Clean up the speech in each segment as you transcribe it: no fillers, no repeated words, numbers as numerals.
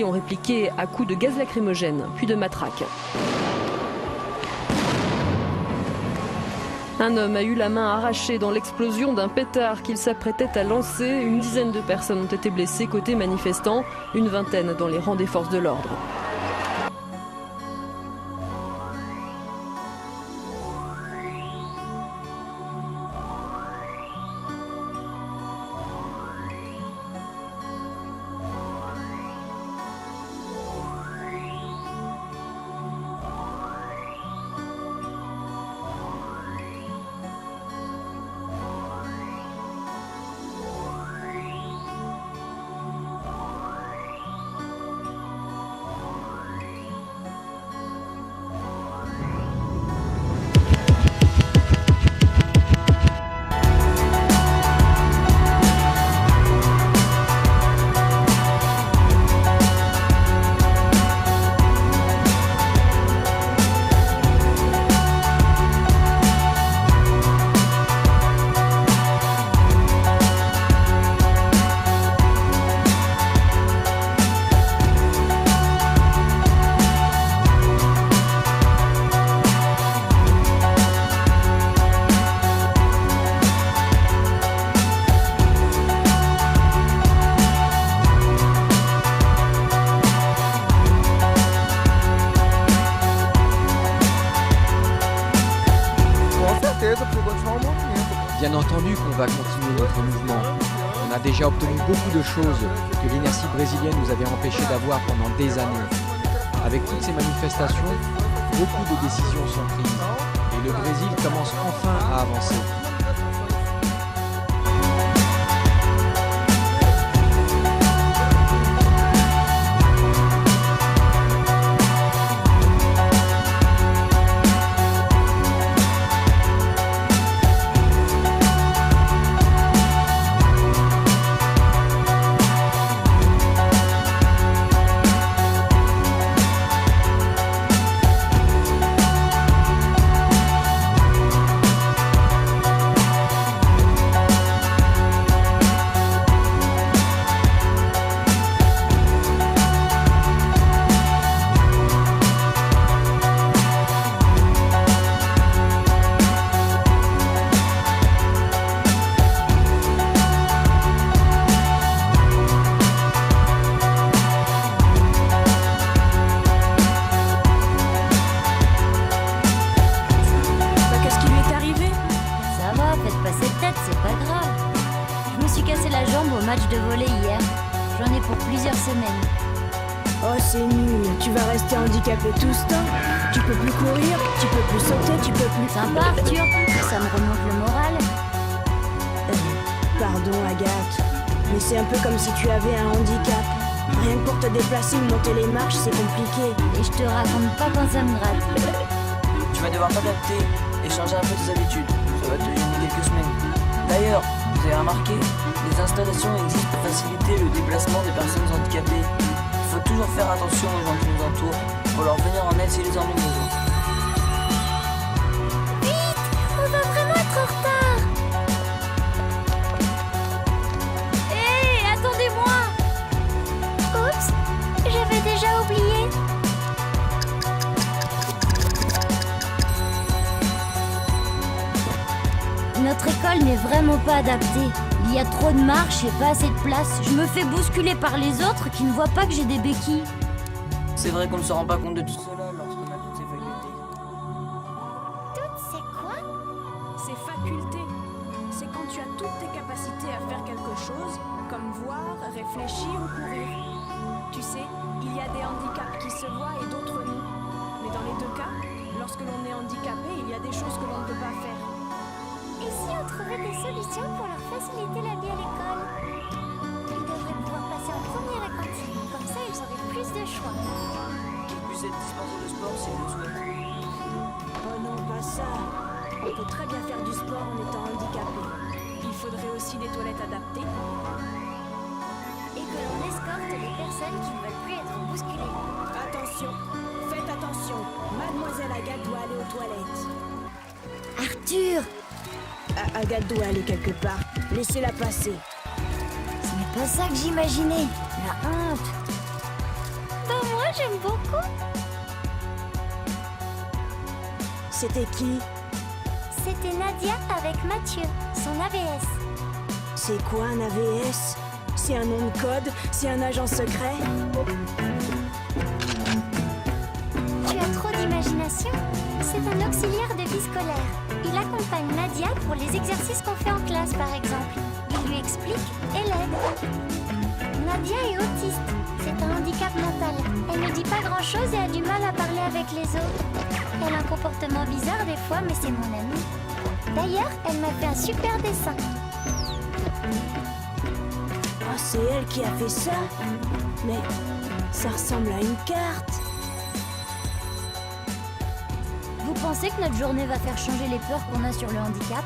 policiers ont répliqué à coups de gaz lacrymogène, puis de matraques. Un homme a eu la main arrachée dans l'explosion d'un pétard qu'il s'apprêtait à lancer. Une dizaine de personnes ont été blessées côté manifestants, une vingtaine dans les rangs des forces de l'ordre. Bien entendu qu'on va continuer notre mouvement. On a déjà obtenu beaucoup de choses que l'inertie brésilienne nous avait empêché d'avoir pendant des années. Avec toutes ces manifestations, beaucoup de décisions sont prises et le Brésil commence enfin à avancer. Match de volley hier. J'en ai pour plusieurs semaines. Oh, c'est nul. Tu vas rester handicapé tout ce temps. Tu peux plus courir, tu peux plus sauter, tu peux plus... Sympa, Arthur. Ça me remonte le moral. Pardon, Agathe. Mais c'est un peu comme si tu avais un handicap. Rien que pour te déplacer ou monter les marches, c'est compliqué. Et je te raconte pas quand ça me gratte. Tu vas devoir t'adapter et changer un peu tes habitudes. Ça va te gêner quelques semaines. D'ailleurs, vous avez remarqué, des installations existent pour faciliter le déplacement des personnes handicapées. Il faut toujours faire attention aux gens qui nous entourent, pour leur venir en aide si les en ont besoin. Vite, on va vraiment être en retard. Hé, attendez-moi. Oups, j'avais déjà oublié. Notre école n'est vraiment pas adaptée. Il y a trop de marches et pas assez de place. Je me fais bousculer par les autres qui ne voient pas que j'ai des béquilles. C'est vrai qu'on ne se rend pas compte de tout cela lorsqu'on a toutes ces facultés. Toutes ces quoi? Ces facultés, c'est quand tu as toutes tes capacités à faire quelque chose, comme voir, réfléchir ou courir. Tu sais, il y a des handicaps qui se voient et d'autres non. Mais dans les deux cas, lorsque l'on est handicapé, il y a des choses que l'on ne peut pas faire. Et si on trouvait des solutions pour leur faciliter la vie à l'école? Ils devraient pouvoir passer en première à cantine. Comme ça, ils auraient plus de choix. Qu'ils puissent être dispensés de sport s'ils le souhaitent. Oh non, pas ça. On peut très bien faire du sport en étant handicapé. Il faudrait aussi des toilettes adaptées. Et que l'on escorte les personnes qui ne veulent plus être bousculées. Attention, faites attention. Mademoiselle Agathe doit aller aux toilettes. Arthur! Agathe doit aller quelque part. Laissez-la passer. Ce n'est pas ça que j'imaginais. La honte. j'aime beaucoup. C'était qui? C'était Nadia avec Mathieu, son AVS. C'est quoi un AVS? C'est un nom de code? C'est un agent secret? Tu as trop d'imagination. C'est un auxiliaire de vie scolaire. Il accompagne Nadia pour les exercices qu'on fait en classe, par exemple. Il lui explique et l'aide. Nadia est autiste. C'est un handicap mental. Elle ne dit pas grand-chose et a du mal à parler avec les autres. Elle a un comportement bizarre des fois, mais c'est mon amie. D'ailleurs, elle m'a fait un super dessin. Oh, c'est elle qui a fait ça? Mais ça ressemble à une carte. Vous pensez que notre journée va faire changer les peurs qu'on a sur le handicap?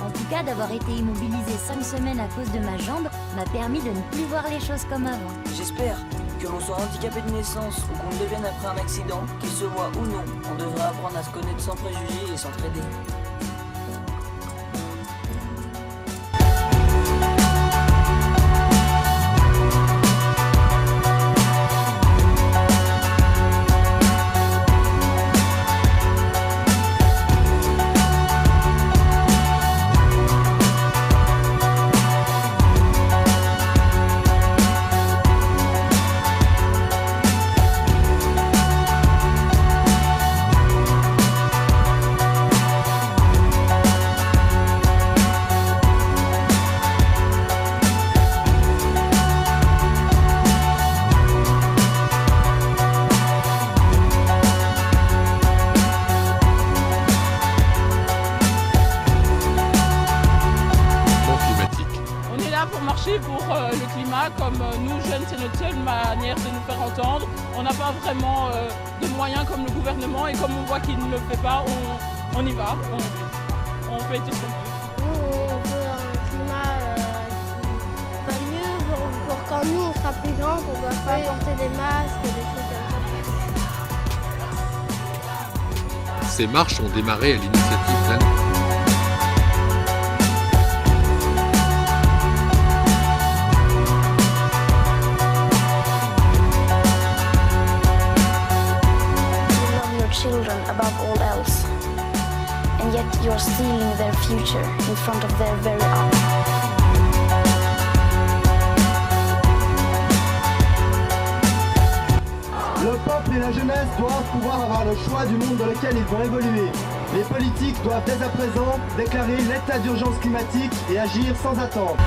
En tout cas, d'avoir été immobilisée 5 semaines à cause de ma jambe m'a permis de ne plus voir les choses comme avant. J'espère que l'on soit handicapé de naissance ou qu'on le devienne après un accident, qu'il se voit ou non, on devrait apprendre à se connaître sans préjugés et s'entraider. Pour marcher pour le climat, comme nous jeunes, c'est notre seule manière de nous faire entendre. On n'a pas vraiment de moyens comme le gouvernement et comme on voit qu'il ne le fait pas, on y va, on fait tout ce qu'on peut. Nous, on veut un climat qui va mieux pour quand nous on sera plus grands, on ne doit pas porter des masques, des trucs comme ça. Ces marches ont démarré à l'initiative d'Anne. Children above all else, and yet you're stealing their future in front of their very eyes. Le peuple et la jeunesse doivent pouvoir avoir le choix du monde dans lequel ils vont évoluer. Les politiques doivent dès à présent déclarer l'état d'urgence climatique et agir sans attendre.